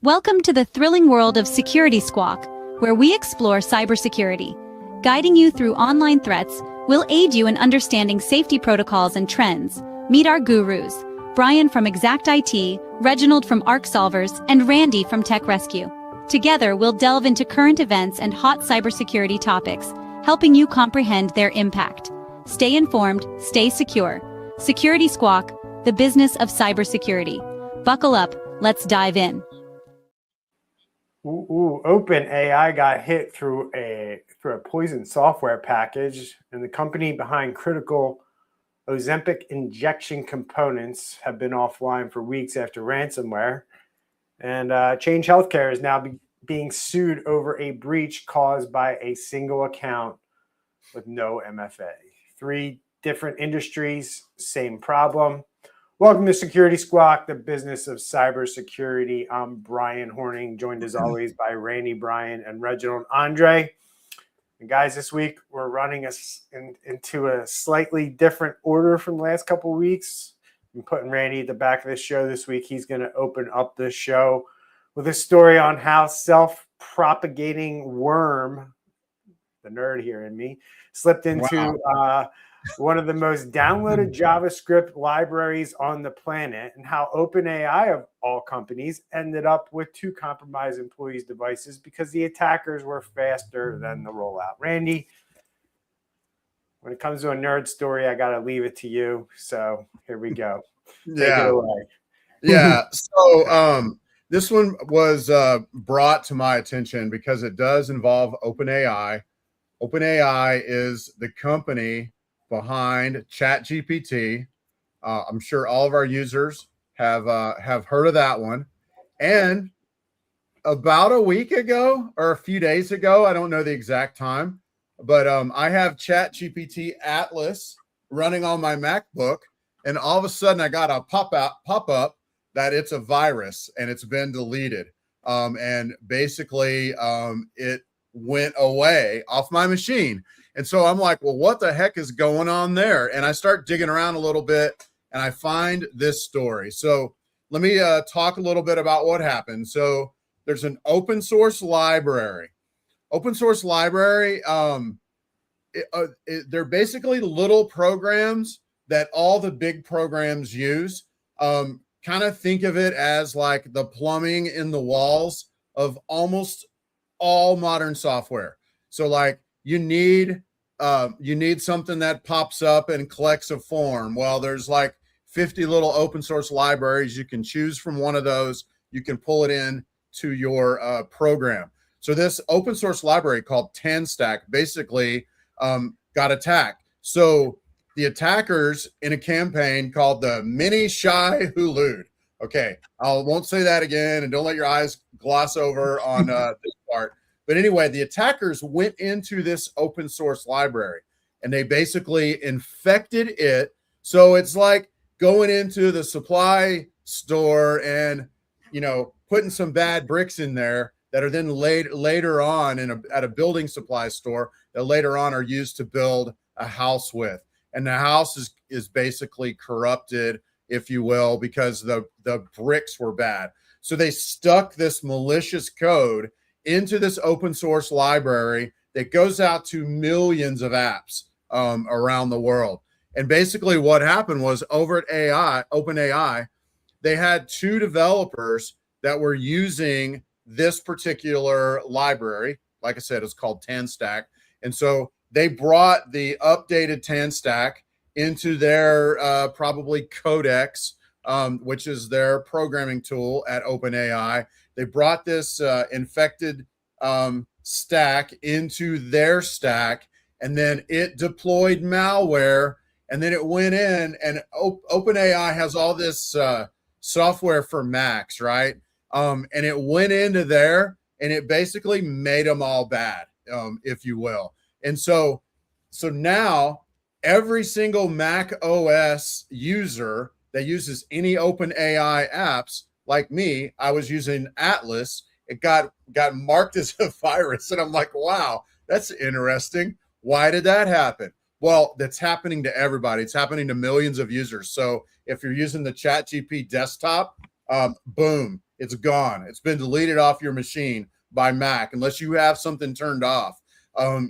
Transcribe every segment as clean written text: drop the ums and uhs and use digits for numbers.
Welcome to the thrilling world of Security Squawk, where we explore cybersecurity. Guiding you through online threats, we'll aid you in understanding safety protocols and trends. Meet our gurus, Bryan from Exact IT, Reginald from Arc Solvers, and Randy from Tech Rescue. Together, we'll delve into current events and hot cybersecurity topics, helping you comprehend their impact. Stay informed, stay secure. Security Squawk, the business of cybersecurity. Buckle up, let's dive in. OpenAI got hit through a poison software package, and the company behind critical Ozempic injection components have been offline for weeks after ransomware. And Change Healthcare is now being sued over a breach caused by a single account with no MFA. 3 different industries, same problem. Welcome to Security Squawk, the business of cybersecurity. I'm Bryan Hornung, joined as always by Randy, Bryan, and Reginald Andre. And guys, this week we're running us into a slightly different order from the last couple of weeks. I'm putting Randy at the back of the show this week. He's going to open up the show with a story on how self-propagating worm, the nerd here in me, slipped into one of the most downloaded JavaScript libraries on the planet, and how OpenAI, of all companies, ended up with 2 compromised employees' devices because the attackers were faster than the rollout. Randy, when it comes to a nerd story, I got to leave it to you. So here we go. Take it away. Yeah. So this one was brought to my attention because it does involve OpenAI. OpenAI is the company behind ChatGPT. I'm sure all of our users have heard of that one. And about a week ago or a few days ago, I don't know the exact time, but I have ChatGPT Atlas running on my MacBook, and all of a sudden I got a pop up that it's a virus and it's been deleted. And basically it went away off my machine. And so I'm like, well, what the heck is going on there? And I start digging around a little bit and I find this story. So let me talk a little bit about what happened. So there's an open source library. Open source library, they're basically little programs that all the big programs use. Kind of think of it as like the plumbing in the walls of almost all modern software. So like you need something that pops up and collects a form. Well, there's like 50 little open source libraries. You can choose from one of those. You can pull it in to your program. So this open source library called TanStack basically got attacked. So the attackers in a campaign called the Mini Shy Hulud. Okay, I won't say that again, and don't let your eyes gloss over on this part. But anyway, the attackers went into this open source library and they basically infected it. So it's like going into the supply store and, putting some bad bricks in there that are then later on at a building supply store that later on are used to build a house with. And the house is basically corrupted, if you will, because the bricks were bad. So they stuck this malicious code into this open source library that goes out to millions of apps around the world. And basically what happened was over at OpenAI, they had 2 developers that were using this particular library. Like I said, it's called TanStack. And so they brought the updated TanStack into their probably Codex, which is their programming tool at OpenAI. They brought this infected stack into their stack, and then it deployed malware, and then it went in, and OpenAI has all this software for Macs, right? And it went into there, and it basically made them all bad, if you will. And so now every single Mac OS user that uses any OpenAI apps, like me, I was using Atlas. It got marked as a virus. And I'm like, wow, that's interesting. Why did that happen? Well, that's happening to everybody. It's happening to millions of users. So if you're using the ChatGPT desktop, boom, it's gone. It's been deleted off your machine by Mac, unless you have something turned off.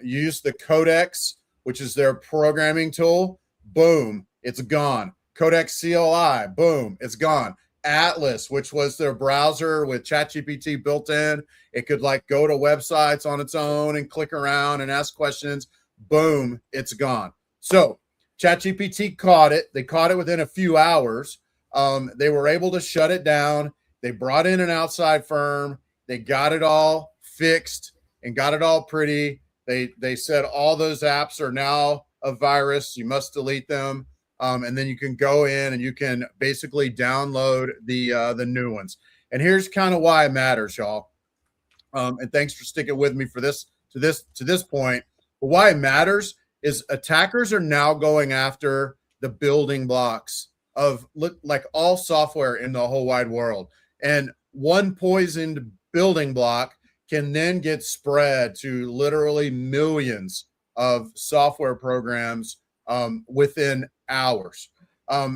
Use the Codex, which is their programming tool. Boom, it's gone. Codex CLI, boom, it's gone. Atlas, which was their browser with ChatGPT built in. It could like go to websites on its own and click around and ask questions. Boom, it's gone. So ChatGPT caught it. They caught it within a few hours. They were able to shut it down. They brought in an outside firm. They got it all fixed and got it all pretty. They said all those apps are now a virus. You must delete them. And then you can go in and you can basically download the new ones. And here's kind of why it matters, y'all. And thanks for sticking with me for this to this point. But why it matters is attackers are now going after the building blocks of like all software in the whole wide world. And one poisoned building block can then get spread to literally millions of software programs within hours.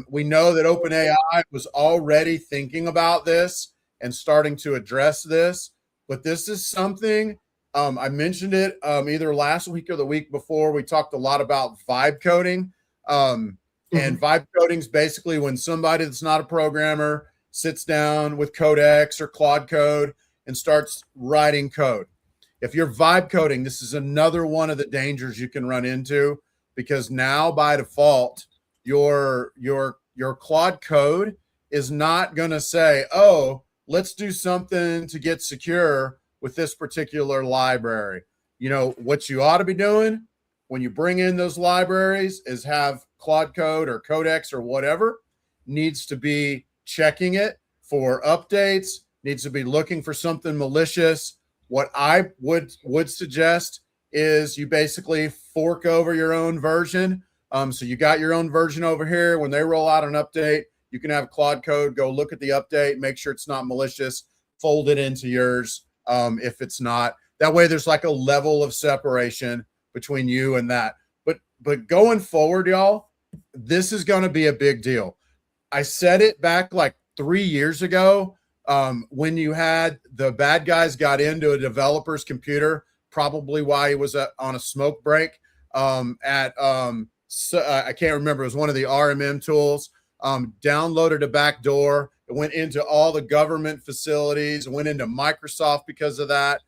We know that OpenAI was already thinking about this and starting to address this, but this is something, I mentioned it either last week or the week before. We talked a lot about vibe coding. And vibe coding is basically when somebody that's not a programmer sits down with Codex or Claude Code and starts writing code. If you're vibe coding, this is another one of the dangers you can run into, because now by default, your Claude Code is not going to say, oh, let's do something to get secure with this particular library. You know, what you ought to be doing when you bring in those libraries is have Claude Code or Codex or whatever needs to be checking it for updates, needs to be looking for something malicious. What I would suggest is you basically fork over your own version. So you got your own version over here. When they roll out an update, you can have Claude Code go look at the update, make sure it's not malicious, fold it into yours if it's not. That way there's like a level of separation between you and that. But going forward, y'all, this is going to be a big deal. I said it back like 3 years ago when you had the bad guys got into a developer's computer, probably while he was on a smoke break I can't remember. It was one of the RMM tools. Downloaded a backdoor. It went into all the government facilities. It went into Microsoft because of that.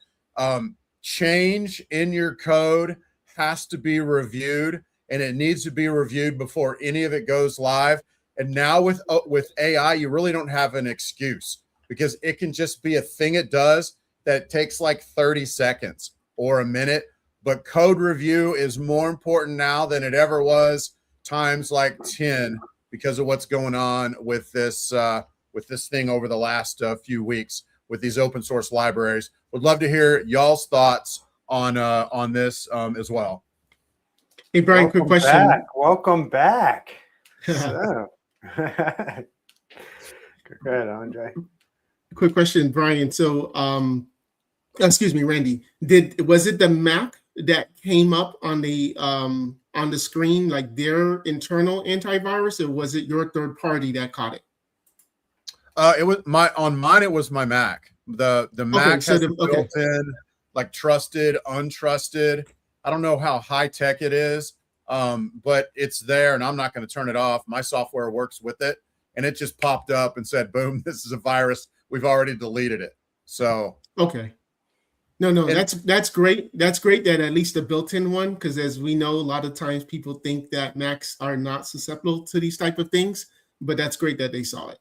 Change in your code has to be reviewed, and it needs to be reviewed before any of it goes live. And now with AI, you really don't have an excuse, because it can just be a thing it does that takes like 30 seconds or a minute. But code review is more important now than it ever was, times like 10, because of what's going on with this thing over the last few weeks with these open source libraries. Would love to hear y'all's thoughts on this as well. Hey, Bryan, quick question. Welcome back. So. Go ahead, Andre. Quick question, Bryan. So, excuse me, Randy. Was it the Mac that came up on the screen, like their internal antivirus, or was it your third party that caught it? It was on mine. It was my Mac. The Mac has built in like trusted, untrusted. I don't know how high tech it is, but it's there, and I'm not going to turn it off. My software works with it, and it just popped up and said, "Boom! This is a virus. We've already deleted it." So okay. No, that's great. That's great that at least a built-in one, because as we know, a lot of times people think that Macs are not susceptible to these type of things, but that's great that they saw it.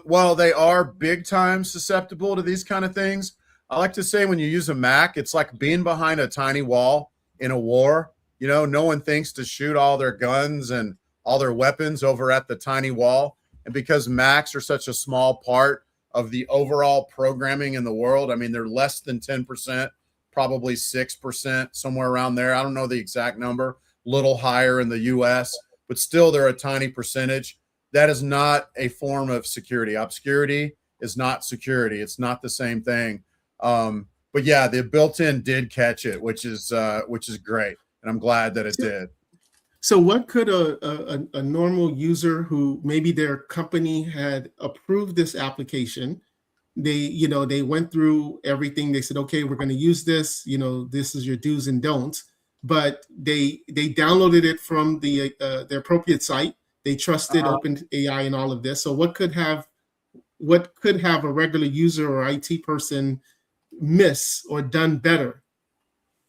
Well, they are big time susceptible to these kind of things. I like to say when you use a Mac, it's like being behind a tiny wall in a war. You know, no one thinks to shoot all their guns and all their weapons over at the tiny wall. And because Macs are such a small part of the overall programming in the world, I mean, they're less than 10%, probably 6%, somewhere around there. I don't know the exact number, little higher in the US, but still they're a tiny percentage. That is not a form of security. Obscurity is not security. It's not the same thing. But yeah, the built-in did catch it, which is great. And I'm glad that it did. So what could a normal user who maybe their company had approved this application, they went through everything, they said, okay, we're going to use this, this is your do's and don'ts, but they downloaded it from the appropriate site, they trusted OpenAI and all of this. So what could have a regular user or IT person miss or done better?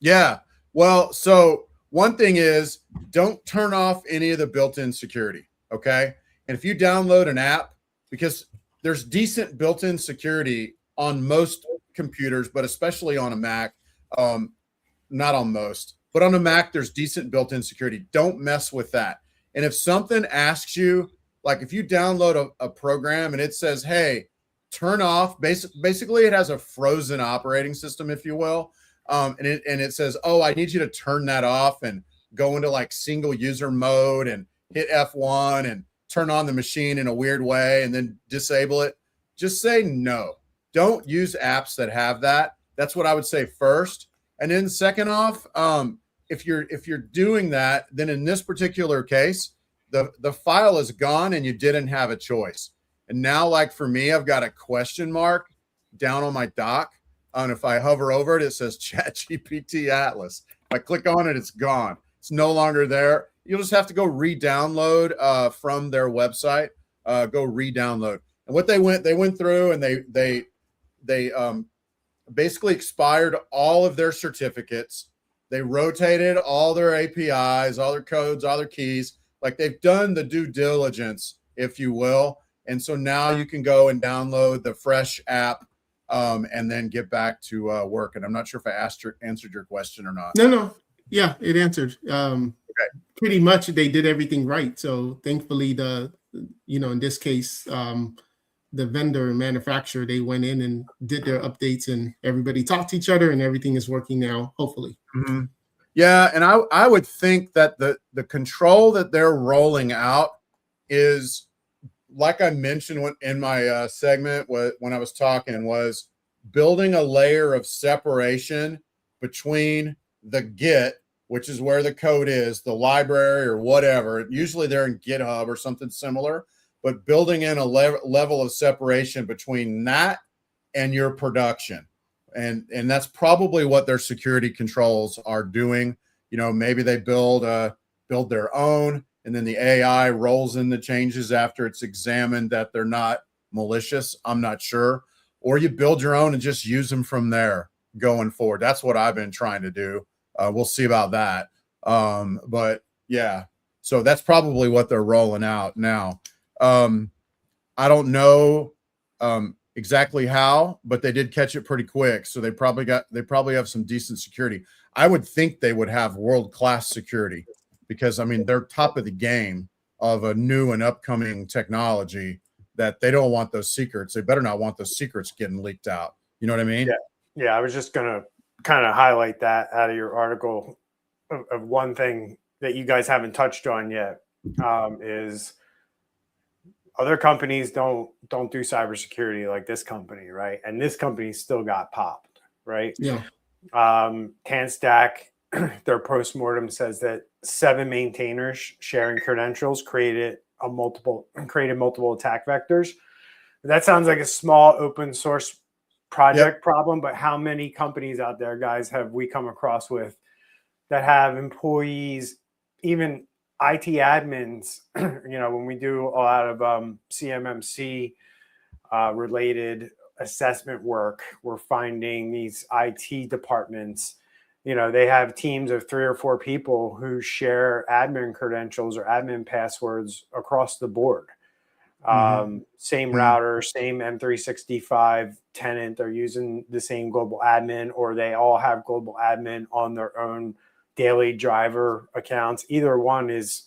Yeah. Well, so one thing is, don't turn off any of the built-in security, okay? And if you download an app, because there's decent built-in security on most computers, but especially on a Mac, not on most, but on a Mac, there's decent built-in security. Don't mess with that. And if something asks you, like if you download a program and it says, hey, turn off, basically it has a frozen operating system, if you will. And it says, oh, I need you to turn that off and go into like single user mode and hit F1 and turn on the machine in a weird way and then disable it. Just say no. Don't use apps that have that. That's what I would say first. And then second off, if you're doing that, then in this particular case, the file is gone and you didn't have a choice. And now, like for me, I've got a question mark down on my dock. And if I hover over it, it says ChatGPT Atlas. If I click on it, it's gone. It's no longer there. You'll just have to go re-download from their website. Go re-download. And what they went through and they basically expired all of their certificates. They rotated all their APIs, all their codes, all their keys. Like they've done the due diligence, if you will. And so now you can go and download the fresh app and then get back to work. And I'm not sure if I answered your question or not. No. Yeah, it answered. Okay. Pretty much they did everything right. So thankfully in this case, the vendor and manufacturer, they went in and did their updates and everybody talked to each other and everything is working now, hopefully. Mm-hmm. Yeah. And I would think that the control that they're rolling out is, like I mentioned in my segment when I was talking, was building a layer of separation between the Git, which is where the code is, the library or whatever. Usually they're in GitHub or something similar, but building in a level of separation between that and your production. And that's probably what their security controls are doing. Maybe they build their own, and then the AI rolls in the changes after it's examined that they're not malicious. I'm not sure. Or you build your own and just use them from there going forward. That's what I've been trying to do. We'll see about that. But yeah, so that's probably what they're rolling out now. I don't know exactly how, but they did catch it pretty quick. So they probably have some decent security. I would think they would have world-class security, because they're top of the game of a new and upcoming technology that they don't want those secrets. They better not want those secrets getting leaked out. You know what I mean? Yeah. I was just going to kind of highlight that out of your article of one thing that you guys haven't touched on yet is other companies don't do cybersecurity like this company, right? And this company still got popped, right? Yeah. TanStack, their postmortem says that 7 maintainers sharing credentials created multiple attack vectors. That sounds like a small open source project problem, but how many companies out there, guys, have we come across with that have employees, even IT admins? When we do a lot of CMMC related assessment work, we're finding these IT departments, they have teams of 3 or 4 people who share admin credentials or admin passwords across the board. Same router, same M365 tenant, they're using the same global admin, or they all have global admin on their own daily driver accounts. Either one is,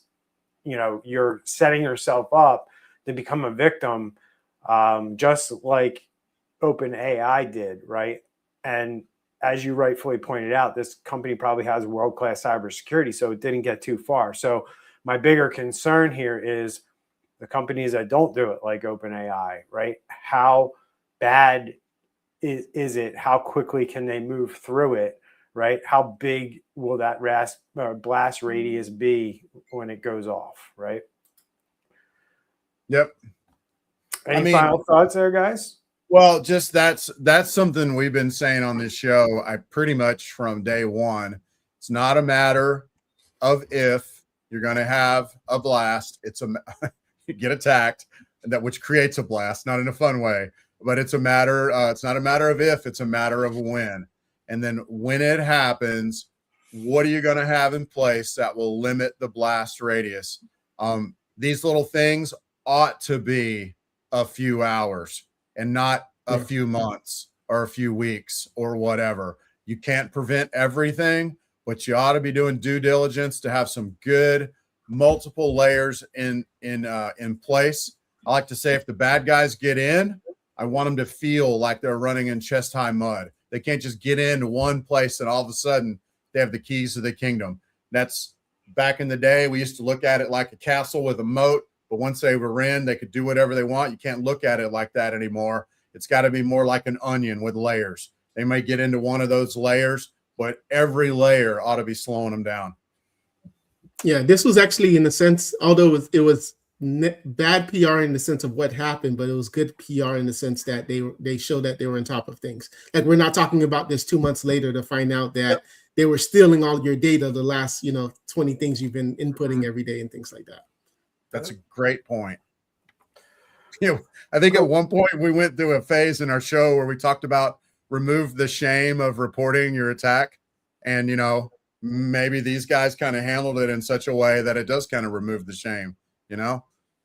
you're setting yourself up to become a victim, just like OpenAI did, right? And as you rightfully pointed out, this company probably has world-class cybersecurity, so it didn't get too far. So my bigger concern here is the companies that don't do it, like OpenAI, right? How bad is it? How quickly can they move through it, right? How big will that blast radius be when it goes off, right? Yep. Any final thoughts there, guys? Well, just that's something we've been saying on this show. I pretty much from day one. It's not a matter of if you're going to have a blast. It's you get attacked, which creates a blast, not in a fun way, but it's a matter. It's not a matter of if, it's a matter of when. And then when it happens, what are you going to have in place that will limit the blast radius? These little things ought to be a few hours and not a few months or a few weeks or whatever. You can't prevent everything, but you ought to be doing due diligence to have some good multiple layers in place. I like to say if the bad guys get in, I want them to feel like they're running in chest high mud. They can't just get into one place and all of a sudden they have the keys to the kingdom. That's back in the day. We used to look at it like a castle with a moat, but once they were in, they could do whatever they want. You can't look at it like that anymore. It's got to be more like an onion with layers. They may get into one of those layers, but every layer ought to be slowing them down. Yeah, this was actually, in a sense, although it was bad PR in the sense of what happened, but it was good PR in the sense that they showed that they were on top of things. Like, we're not talking about this 2 months later to find out that they were stealing all your data, the last 20 things you've been inputting every day and things like that. That's a great point. I think at one point we went through a phase in our show where we talked about remove the shame of reporting your attack. And, maybe these guys kind of handled it in such a way that it does kind of remove the shame.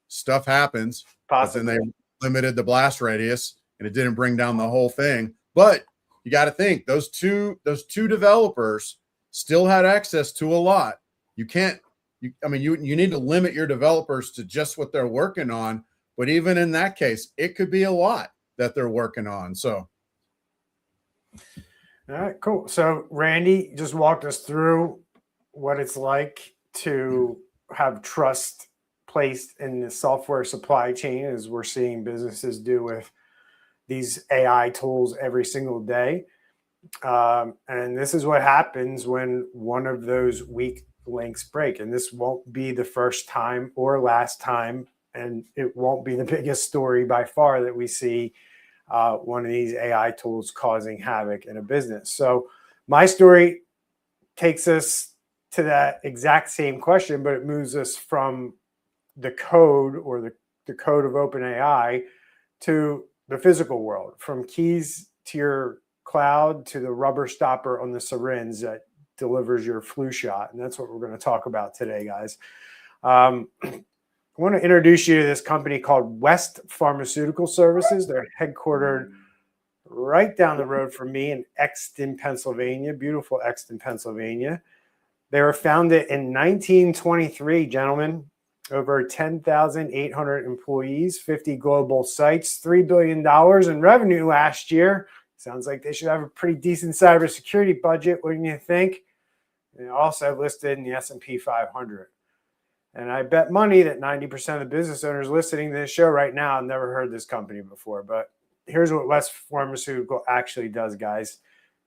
Stuff happens. Possibly. But then they limited the blast radius and it didn't bring down the whole thing. But you got to think those two developers still had access to a lot. You need to limit your developers to just what they're working on. But even in that case, it could be a lot that they're working on. So. All right, cool. So Randy just walked us through what it's like to have trust placed in the software supply chain, as we're seeing businesses do with these AI tools every single day. And this is what happens when one of those weak links break. And this won't be the first time or last time, and it won't be the biggest story by far that we see one of these AI tools causing havoc in a business. So my story takes us to that exact same question, but it moves us from the code or the code of OpenAI to the physical world, from keys to your cloud to the rubber stopper on the syringe that delivers your flu shot. And that's what we're going to talk about today, guys. I want to introduce you to this company called West Pharmaceutical Services. They're headquartered right down the road from me in Exton, Pennsylvania, beautiful Exton, Pennsylvania. They were founded in 1923, gentlemen. Over 10,800 employees, 50 global sites, $3 billion in revenue last year. Sounds like they should have a pretty decent cybersecurity budget, wouldn't you think? And also listed in the S&P 500. And I bet money that 90% of the business owners listening to this show right now have never heard this company before. But here's what West Pharmaceutical actually does, guys.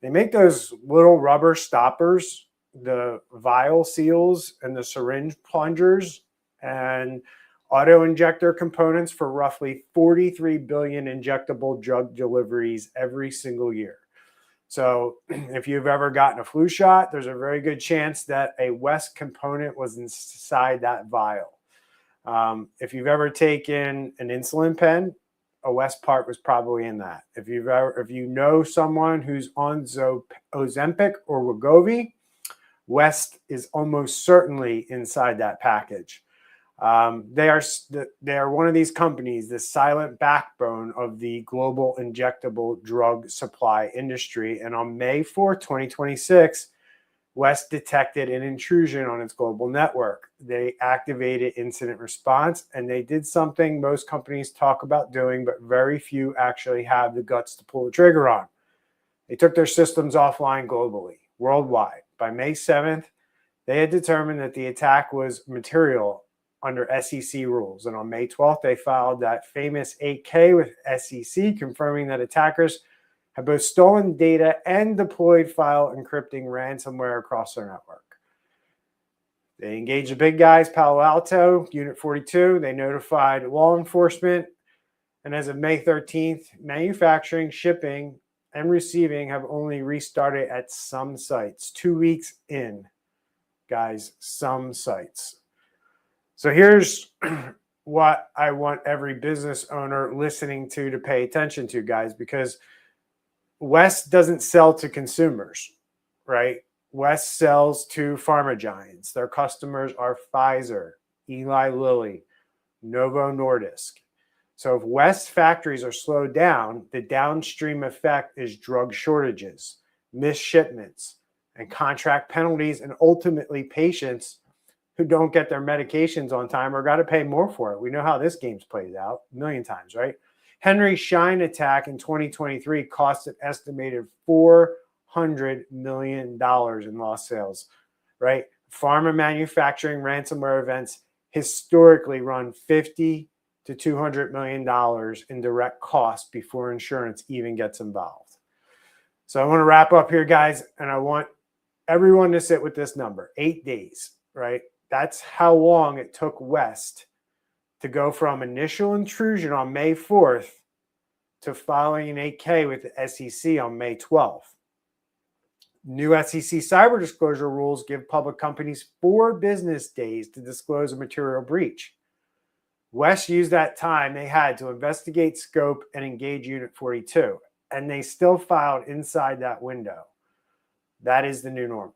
They make those little rubber stoppers, the vial seals, and the syringe plungers, and auto injector components for roughly 43 billion injectable drug deliveries every single year. So if you've ever gotten a flu shot, there's a very good chance that a West component was inside that vial. If you've ever taken an insulin pen, a West part was probably in that. If you know someone who's on Ozempic or Wegovy, West is almost certainly inside that package. They are one of these companies, the silent backbone of the global injectable drug supply industry. And on May 4th, 2026, West detected an intrusion on its global network. They activated incident response, and they did something most companies talk about doing, but very few actually have the guts to pull the trigger on. They took their systems offline globally, worldwide. By May 7th, they had determined that the attack was material under SEC rules. And on May 12th, they filed that famous 8K with SEC confirming that attackers have both stolen data and deployed file encrypting ransomware across their network. They engaged the big guys, Palo Alto, Unit 42. They notified law enforcement. And as of May 13th, manufacturing, shipping, and receiving have only restarted at some sites. 2 weeks in, guys, some sites. So here's what I want every business owner listening to pay attention to, guys, because West doesn't sell to consumers, right? West sells to pharma giants. Their customers are Pfizer, Eli Lilly, Novo Nordisk. So if West factories are slowed down, the downstream effect is drug shortages, missed shipments, and contract penalties, and ultimately patients who don't get their medications on time or got to pay more for it. We know how this game's played out a million times, right? Henry Schein attack in 2023 cost an estimated $400 million in lost sales, right? Pharma manufacturing ransomware events historically run $50 to $200 million in direct costs before insurance even gets involved. So I want to wrap up here, guys, and I want everyone to sit with this number, 8 days, right? That's how long it took West to go from initial intrusion on May 4th to filing an 8K with the SEC on May 12th. New SEC cyber disclosure rules give public companies 4 business days to disclose a material breach. West used that time they had to investigate, scope, and engage Unit 42, and they still filed inside that window. That is the new normal.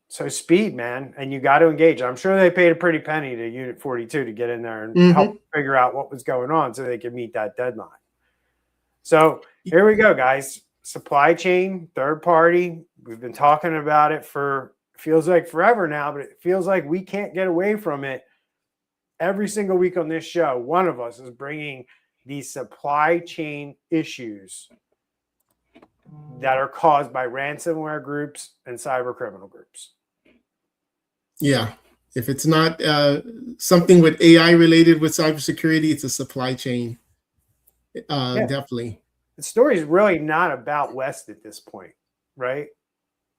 So speed, man, and you got to engage. I'm sure they paid a pretty penny to Unit 42 to get in there and help figure out what was going on so they could meet that deadline. So here we go, guys. Supply chain, third party. We've been talking about it for, feels like forever now, but it feels like we can't get away from it. Every single week on this show, one of us is bringing these supply chain issues that are caused by ransomware groups and cyber criminal groups. Yeah. If it's not something with AI related with cybersecurity, it's a supply chain. Definitely. The story is really not about West at this point, right?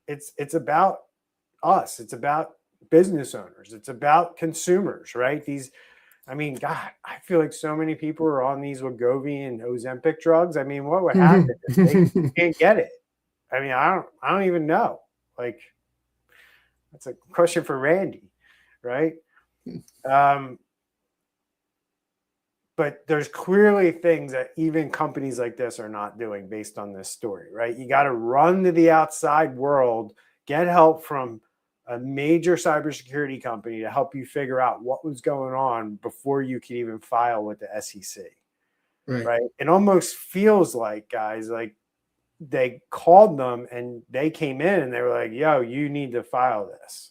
It's about us. It's about business owners. It's about consumers, right? God, I feel like so many people are on these Wegovy and Ozempic drugs. I mean, what would happen if they can't get it? I mean, I don't even know. Like, that's a question for Randy, right? But there's clearly things that even companies like this are not doing based on this story, right? You got to run to the outside world, get help from a major cybersecurity company to help you figure out what was going on before you could even file with the SEC, right? It almost feels like, guys, like they called them and they came in and they were like, yo, you need to file this.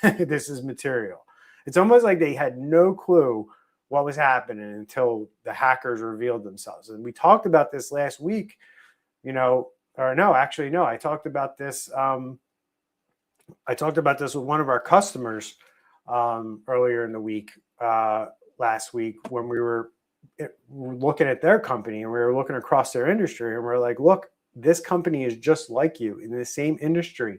This is material. It's almost like they had no clue what was happening until the hackers revealed themselves. And we talked about this last week, I talked about this. I talked about this with one of our customers earlier in the week, last week, when we were looking at their company and we were looking across their industry, and we're like, look, this company is just like you in the same industry,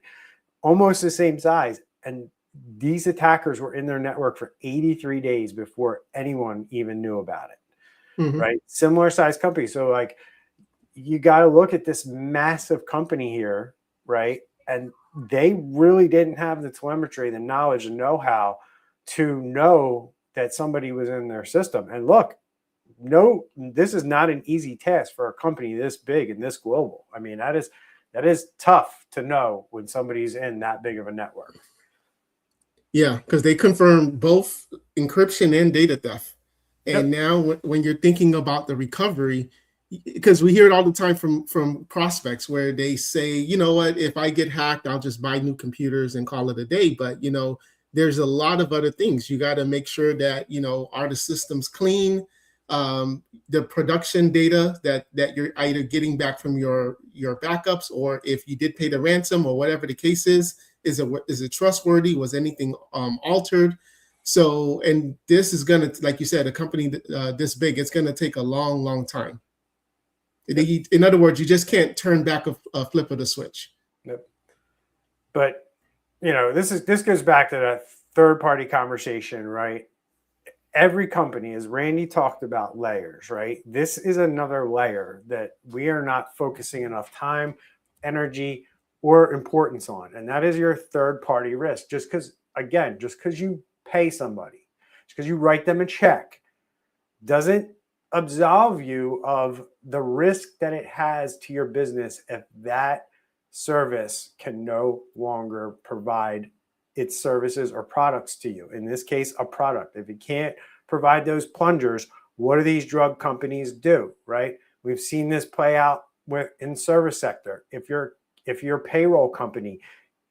almost the same size. And these attackers were in their network for 83 days before anyone even knew about it, right? Similar size company. So like, you got to look at this massive company here, right? And they really didn't have the telemetry, the knowledge, and know-how to know that somebody was in their system. And look, no, this is not an easy task for a company this big and this global. I mean, that is tough to know when somebody's in that big of a network. Yeah, because they confirm both encryption and data theft. And now when you're thinking about the recovery, because we hear it all the time from prospects where they say, you know what, if I get hacked, I'll just buy new computers and call it a day. But, there's a lot of other things. You got to make sure that, are the systems clean? The production data that you're either getting back from your backups, or if you did pay the ransom or whatever the case is it trustworthy? Was anything altered? So, and this is going to, like you said, a company this big, it's going to take a long, long time. In other words, you just can't turn back a flip of the switch. Yep. But, this goes back to the third-party conversation, right? Every company, as Randy talked about, layers, right? This is another layer that we are not focusing enough time, energy, or importance on. And that is your third-party risk. Just because you pay somebody, just because you write them a check, doesn't absolve you of the risk that it has to your business if that service can no longer provide its services or products to you. In this case, a product. If it can't provide those plungers, what do these drug companies do, right? We've seen this play out in service sector. If your payroll company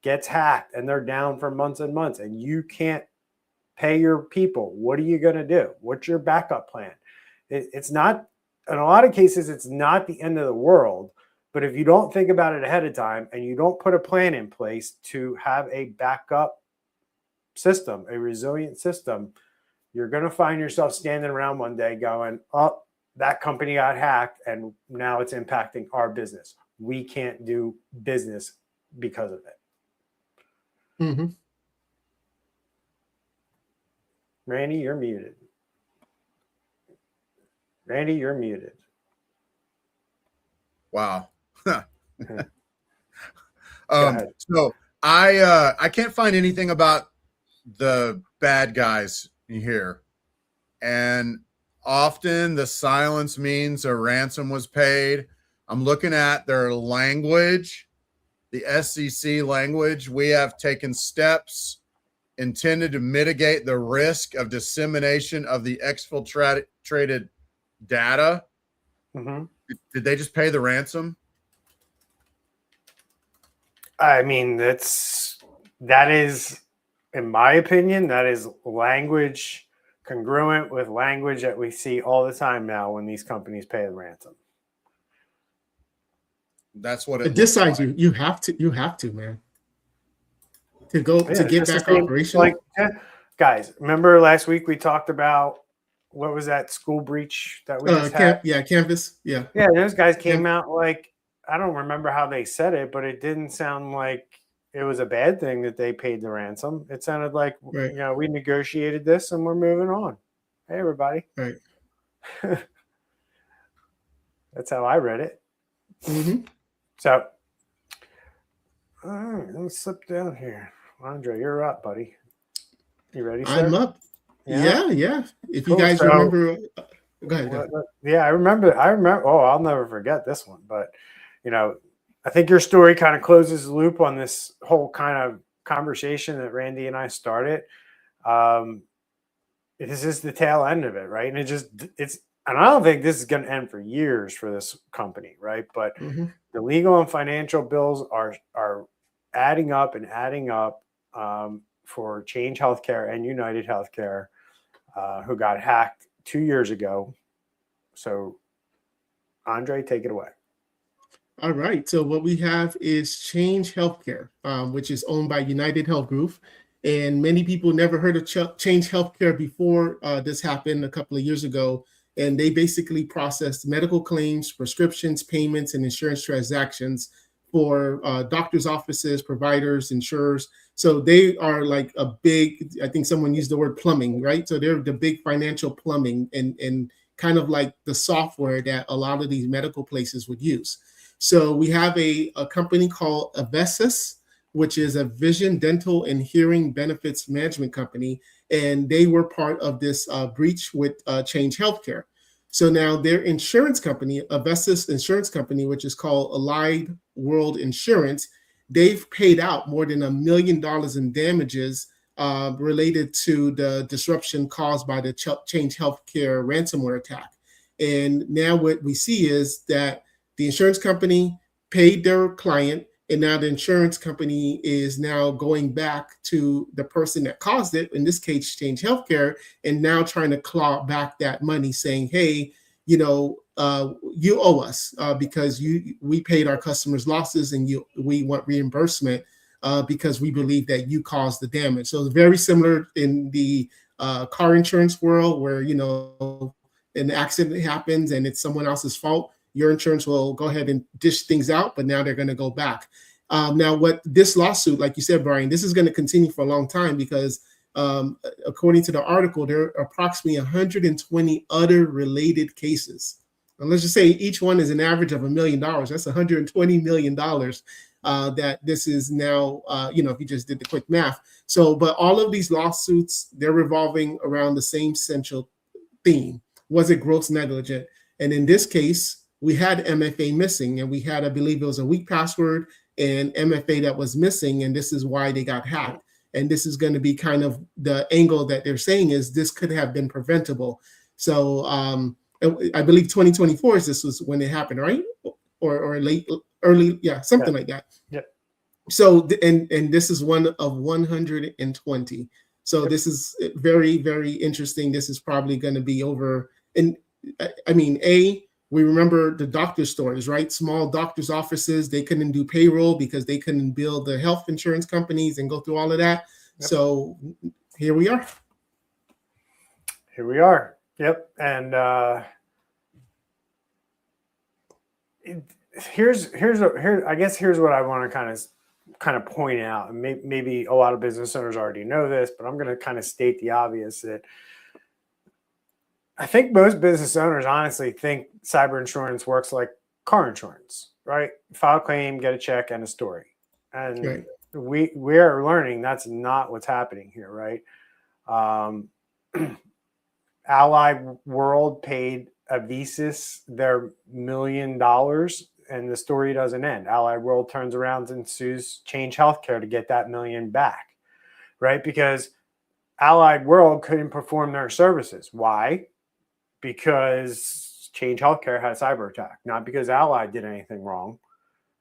gets hacked and they're down for months and months and you can't pay your people, what are you going to do? What's your backup plan? It's not, in a lot of cases, it's not the end of the world. But if you don't think about it ahead of time and you don't put a plan in place to have a backup system, a resilient system, you're going to find yourself standing around one day going, oh, that company got hacked and now it's impacting our business. We can't do business because of it. Mm-hmm. Randy, you're muted. Randy, you're muted. Wow. So I can't find anything about the bad guys here. And often the silence means a ransom was paid. I'm looking at their language, the SEC language. We have taken steps intended to mitigate the risk of dissemination of the exfiltrated data. Mm-hmm. Did they just pay the ransom? I mean, that is, in my opinion, that is language congruent with language that we see all the time now when these companies pay the ransom. That's what it At this looks size, like. you have to, man. To get back operational. Like, guys, remember last week we talked about what was that school breach that we just had? Campus. Yeah. Yeah, those guys came out like, I don't remember how they said it, but it didn't sound like it was a bad thing that they paid the ransom. It sounded like, right. We negotiated this and we're moving on. Hey, everybody. Right. That's how I read it. Mm-hmm. So, all right, let me slip down here. Andre, you're up, buddy. You ready, sir? I'm up. Yeah. If Cool. you guys remember, go ahead. Yeah, I remember. Oh, I'll never forget this one. But, I think your story kind of closes the loop on this whole kind of conversation that Randy and I started. This is the tail end of it, right? And and I don't think this is going to end for years for this company, right? But the legal and financial bills are adding up for Change Healthcare and United Healthcare, who got hacked 2 years ago. So, Andre, take it away. All right. So what we have is Change Healthcare, which is owned by United Health Group. And many people never heard of Change Healthcare before this happened a couple of years ago. And they basically processed medical claims, prescriptions, payments, and insurance transactions for doctors' offices, providers, insurers. So they are like a big, I think someone used the word plumbing, right? So they're the big financial plumbing and kind of like the software that a lot of these medical places would use. So we have a company called Avesis, which is a vision, dental, and hearing benefits management company. And they were part of this breach with Change Healthcare. So now their insurance company, Avesis Insurance Company, which is called Allied World Insurance, they've paid out more than $1 million in damages related to the disruption caused by the Change Healthcare ransomware attack. And now what we see is that the insurance company paid their client, and now the insurance company is now going back to the person that caused it, in this case, Change Healthcare, and now trying to claw back that money, saying, hey, you owe us because we paid our customers' losses, and we want reimbursement because we believe that you caused the damage. So it's very similar in the car insurance world where, an accident happens and it's someone else's fault, your insurance will go ahead and dish things out, but now they're going to go back. Now, what this lawsuit, like you said, Brian, this is going to continue for a long time because according to the article, there are approximately 120 other related cases. And let's just say each one is an average of $1 million. That's $120 million that this is now, if you just did the quick math. So, but all of these lawsuits, they're revolving around the same central theme. Was it gross negligent? And in this case, we had MFA missing, and we had, I believe it was a weak password and MFA that was missing, and this is why they got hacked. And this is going to be kind of the angle that they're saying is this could have been preventable. So I believe 2024 is this was when it happened, right? Or late, early, something like that. Yep. So and this is one of 120. So this is very, very interesting. This is probably going to be over. And I mean, we remember the doctor stories, right? Small doctors' offices, they couldn't do payroll because they couldn't bill the health insurance companies and go through all of that. Yep. So here we are. Yep. And here's what I want to kind of point out. And maybe a lot of business owners already know this, but I'm going to kind of state the obvious that I think most business owners honestly think cyber insurance works like car insurance, right? File a claim, get a check, and a story. And we are learning that's not what's happening here, right? Allied World paid Avisis their $1 million, and the story doesn't end. Allied World turns around and sues Change Healthcare to get that $1 million back, right? Because Allied World couldn't perform their services. Why? Because Change Healthcare had a cyber attack, not because Allied did anything wrong,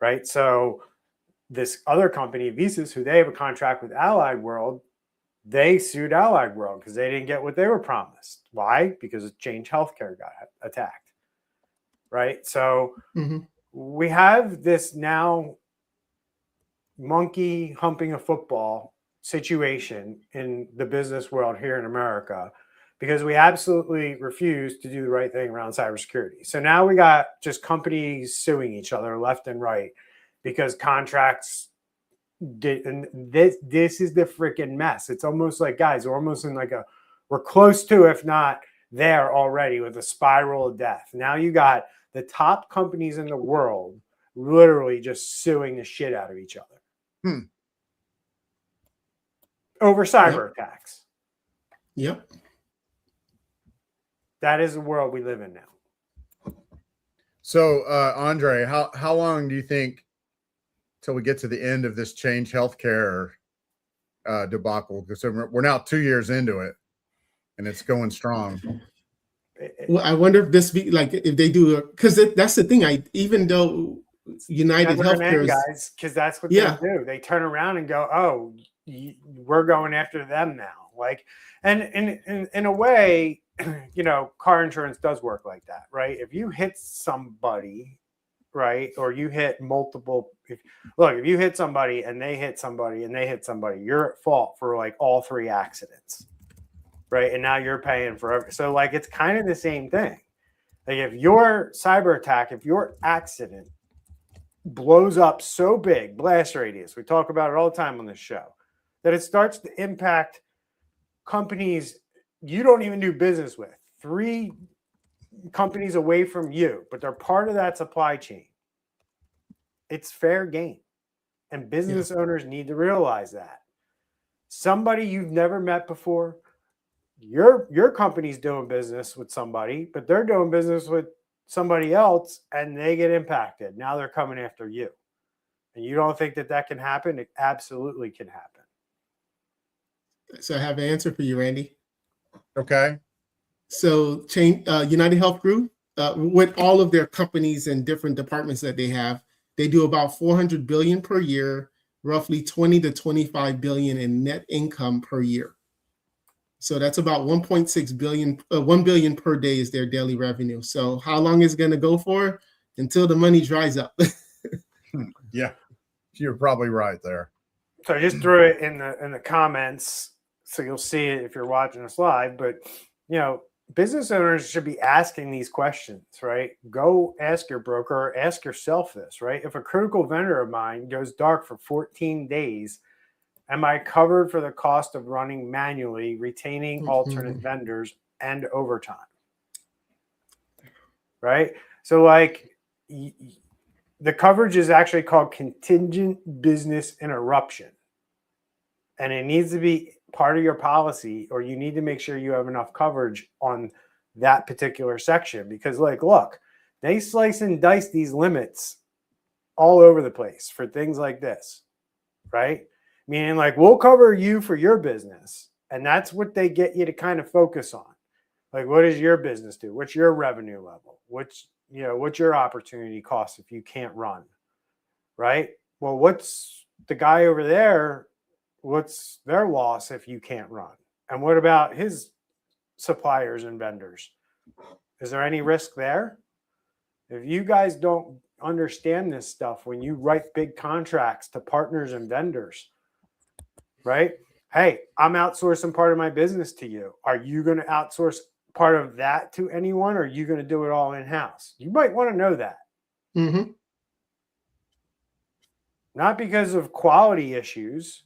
right? So this other company, Avisis, who they have a contract with Allied World, they sued Allied World because they didn't get what they were promised. Why? Because Change Healthcare got attacked, right? So we have this now monkey humping a football situation in the business world here in America because we absolutely refuse to do the right thing around cybersecurity. So now we got just companies suing each other left and right because contracts did, and this is the freaking mess. It's almost like, guys, we're almost in we're close to, if not there already, with a spiral of death. Now you got the top companies in the world literally just suing the shit out of each other over cyber attacks. Yep. That is the world we live in now. So, Andre, how long do you think till we get to the end of this Change Healthcare debacle? Because we're now 2 years into it, and it's going strong. Well, I wonder if this be like if they do because that's the thing. Even though United Healthcare, guys, because that's what they do. They turn around and go, "Oh, we're going after them now." Like, and in a way, car insurance does work like that, right? If you hit somebody, right, or you hit multiple, if you hit somebody and they hit somebody and they hit somebody, you're at fault for like all 3 accidents, right? And now you're paying for so like it's kind of the same thing. Like if your cyber attack, if your accident blows up so big, blast radius, we talk about it all the time on this show, that it starts to impact companies you don't even do business with, 3 companies away from you, but they're part of that supply chain. It's fair game. And business owners need to realize that. Somebody you've never met before, your company's doing business with somebody, but they're doing business with somebody else and they get impacted. Now they're coming after you. And you don't think that can happen? It absolutely can happen. So I have an answer for you, Randy. Okay. So United Health Group, with all of their companies and different departments that they have, they do about $400 billion per year, roughly 20 to 25 billion in net income per year. So that's about 1.6 billion, 1 billion per day is their daily revenue. So how long is it going to go for? Until the money dries up. Yeah, you're probably right there. So I just threw it in the comments. So you'll see it if you're watching us live, but business owners should be asking these questions, right? Go ask your broker, or ask yourself this, right? If a critical vendor of mine goes dark for 14 days, am I covered for the cost of running manually, retaining alternate vendors, and overtime? Right? So the coverage is actually called contingent business interruption. And it needs to be part of your policy, or you need to make sure you have enough coverage on that particular section, because look, they slice and dice these limits all over the place for things like this, right? Meaning we'll cover you for your business, and that's what they get you to kind of focus on. What does your business do? What's your revenue level? What's your opportunity cost if you can't run, right? Well, what's the guy over there? What's their loss if you can't run? And what about his suppliers and vendors? Is there any risk there? If you guys don't understand this stuff when you write big contracts to partners and vendors, right? Hey, I'm outsourcing part of my business to you. Are you going to outsource part of that to anyone, or are you going to do it all in-house? You might want to know that. Mm-hmm. Not because of quality issues,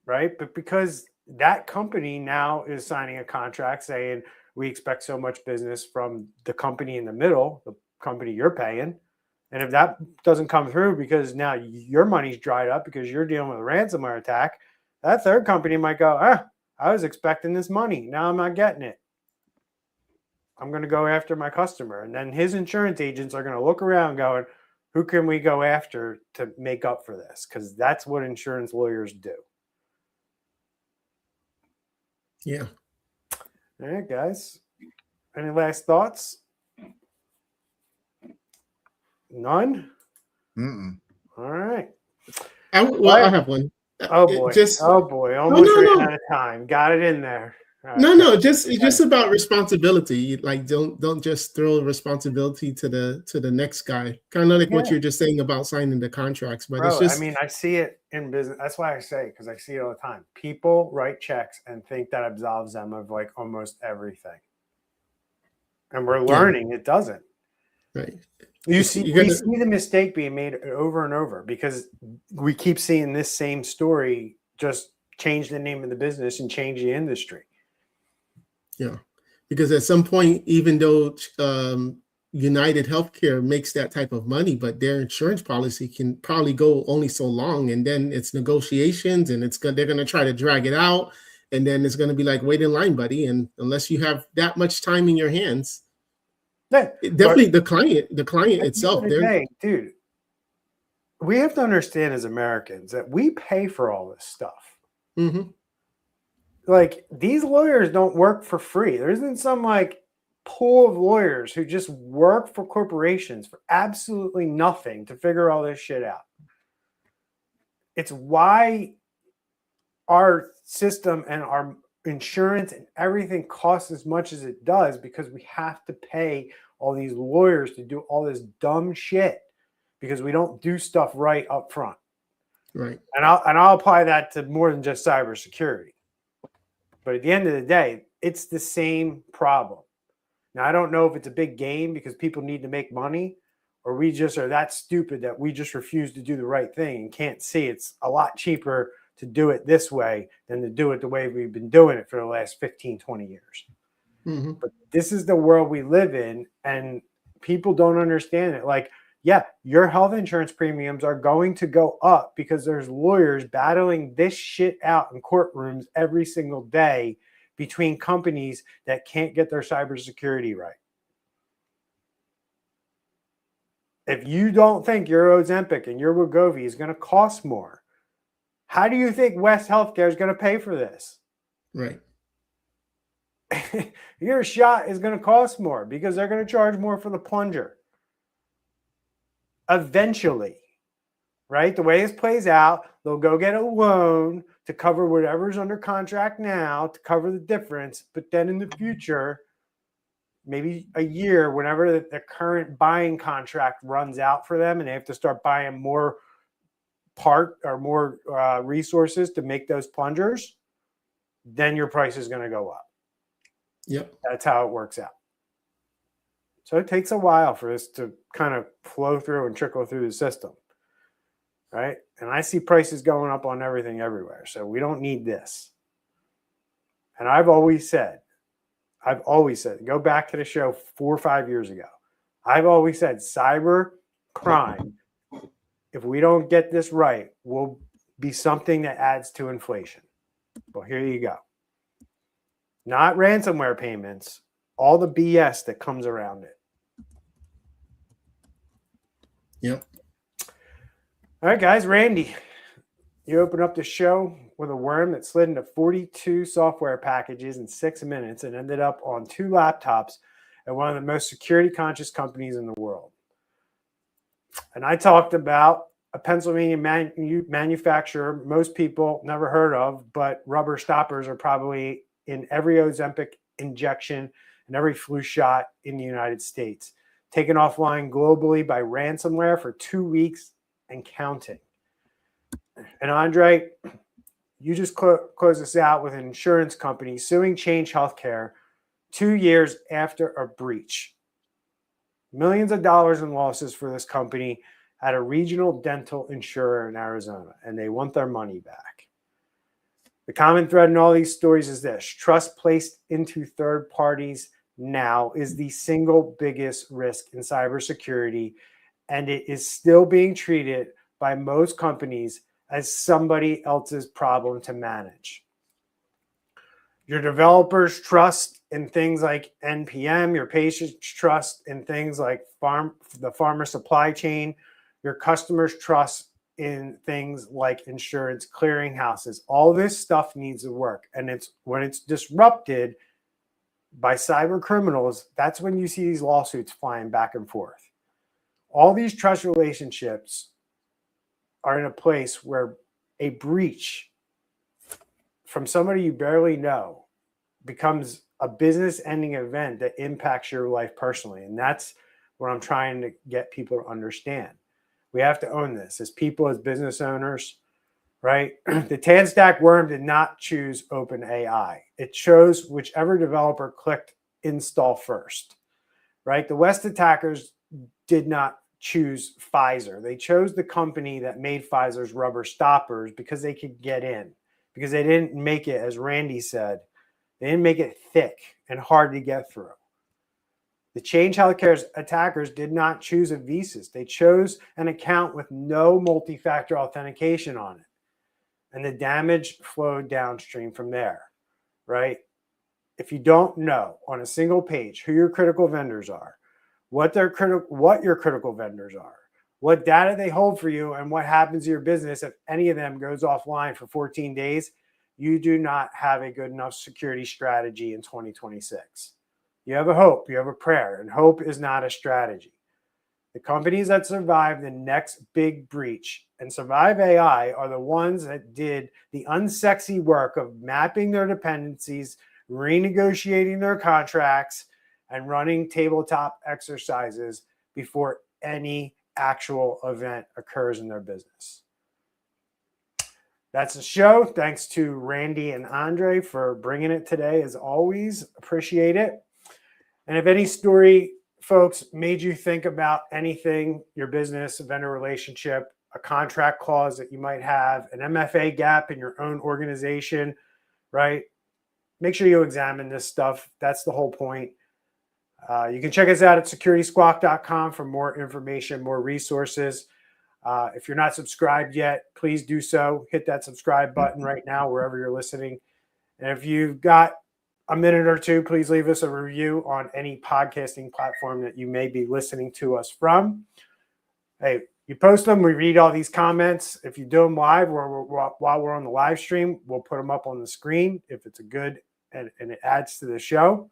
right? But because that company now is signing a contract saying, we expect so much business from the company in the middle, the company you're paying. And if that doesn't come through because now your money's dried up because you're dealing with a ransomware attack, that third company might go, I was expecting this money. Now I'm not getting it. I'm going to go after my customer. And then his insurance agents are going to look around going, who can we go after to make up for this? Because that's what insurance lawyers do. Yeah. All right, guys. Any last thoughts? None? Mm-mm. All right. I have one. Oh boy. Almost ran out of time. Got it in there. Right. Just about responsibility. Don't just throw responsibility to the next guy. Kind of what you're just saying about signing the contracts. But it's just, I see it in business. That's why I say, because I see it all the time. People write checks and think that absolves them of almost everything. And we're learning it doesn't. Right. We see the mistake being made over and over because we keep seeing this same story just change the name of the business and change the industry. Yeah, because at some point, even though United Healthcare makes that type of money, but their insurance policy can probably go only so long, and then it's negotiations, and they're going to try to drag it out, and then it's going to be wait in line, buddy, and unless you have that much time in your hands. Definitely the client itself. Dude, we have to understand as Americans that we pay for all this stuff. Mm-hmm. These lawyers don't work for free. There isn't some pool of lawyers who just work for corporations for absolutely nothing to figure all this shit out. It's why our system and our insurance and everything costs as much as it does, because we have to pay all these lawyers to do all this dumb shit because we don't do stuff right up front. Right. And I'll apply that to more than just cybersecurity. But at the end of the day, it's the same problem. Now, I don't know if it's a big game because people need to make money, or we just are that stupid that we just refuse to do the right thing and can't see it's a lot cheaper to do it this way than to do it the way we've been doing it for the last 15, 20 years. Mm-hmm. But this is the world we live in, and people don't understand it. Your health insurance premiums are going to go up because there's lawyers battling this shit out in courtrooms every single day between companies that can't get their cybersecurity right. If you don't think your Ozempic and your Wegovy is going to cost more, how do you think West Healthcare is going to pay for this? Right. Your shot is going to cost more because they're going to charge more for the plunger. Eventually, right? The way this plays out, they'll go get a loan to cover whatever's under contract now to cover the difference. But then in the future, maybe a year, whenever the current buying contract runs out for them and they have to start buying more resources to make those plungers, then your price is going to go up. Yep. That's how it works out. So it takes a while for this to kind of flow through and trickle through the system, right? And I see prices going up on everything everywhere. So we don't need this. And I've always said, go back to the show 4 or 5 years ago. I've always said cyber crime, if we don't get this right, will be something that adds to inflation. Well, here you go. Not ransomware payments, all the BS that comes around it. Yep. All right, guys. Randy, you open up the show with a worm that slid into 42 software packages in 6 minutes and ended up on 2 laptops at one of the most security conscious companies in the world. And I talked about a Pennsylvania manufacturer most people never heard of, but rubber stoppers are probably in every Ozempic injection and every flu shot in the United States, taken offline globally by ransomware for 2 weeks and counting. And Andre, you just close this out with an insurance company suing Change Healthcare 2 years after a breach. Millions of dollars in losses for this company at a regional dental insurer in Arizona, and they want their money back. The common thread in all these stories is this: trust placed into third parties now is the single biggest risk in cybersecurity, and it is still being treated by most companies as somebody else's problem to manage. Your developers trust in things like NPM, your patients trust in things like the pharma supply chain, your customers trust in things like insurance clearinghouses. All this stuff needs to work. And when it's disrupted by cyber criminals, that's when you see these lawsuits flying back and forth. All these trust relationships are in a place where a breach from somebody you barely know becomes a business-ending event that impacts your life personally. And that's what I'm trying to get people to understand. We have to own this as people, as business owners, right? The Tanstack worm did not choose OpenAI. It chose whichever developer clicked install first, right? The West attackers did not choose Pfizer. They chose the company that made Pfizer's rubber stoppers because they could get in, because they didn't make it, as Randy said, they didn't make it thick and hard to get through. The Change Healthcare's attackers did not choose a Visas. They chose an account with no multi-factor authentication on it. And the damage flowed downstream from there, right? If you don't know on a single page who your critical vendors are, what your critical vendors are, what data they hold for you, and what happens to your business if any of them goes offline for 14 days, you do not have a good enough security strategy in 2026. You have a hope, you have a prayer, and hope is not a strategy. The companies that survive the next big breach and survive AI are the ones that did the unsexy work of mapping their dependencies, renegotiating their contracts, and running tabletop exercises before any actual event occurs in their business. That's the show. Thanks to Randy and Andre for bringing it today. As always, appreciate it. And if any story, folks, made you think about anything, your business, a vendor relationship, a contract clause that you might have, an MFA gap in your own organization, right? Make sure you examine this stuff. That's the whole point. You can check us out at securitysquawk.com for more information, more resources. If you're not subscribed yet, please do so. Hit that subscribe button right now, wherever you're listening. And if you've got a minute or two, please leave us a review on any podcasting platform that you may be listening to us from. Hey, you post them, we read all these comments. If you do them live or while we're on the live stream, we'll put them up on the screen if it's a good and it adds to the show.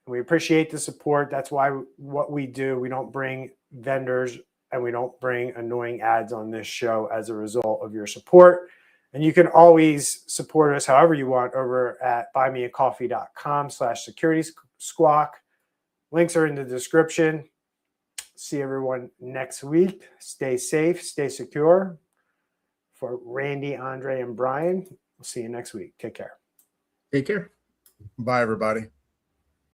We appreciate the support. That's why what we do, we don't bring vendors and we don't bring annoying ads on this show as a result of your support. And you can always support us however you want over at buymeacoffee.com/securitysquawk. Links are in the description. See everyone next week. Stay safe, stay secure. For Randy, Andre, and Bryan, We'll see you next week. Take care. Take care. Bye, everybody.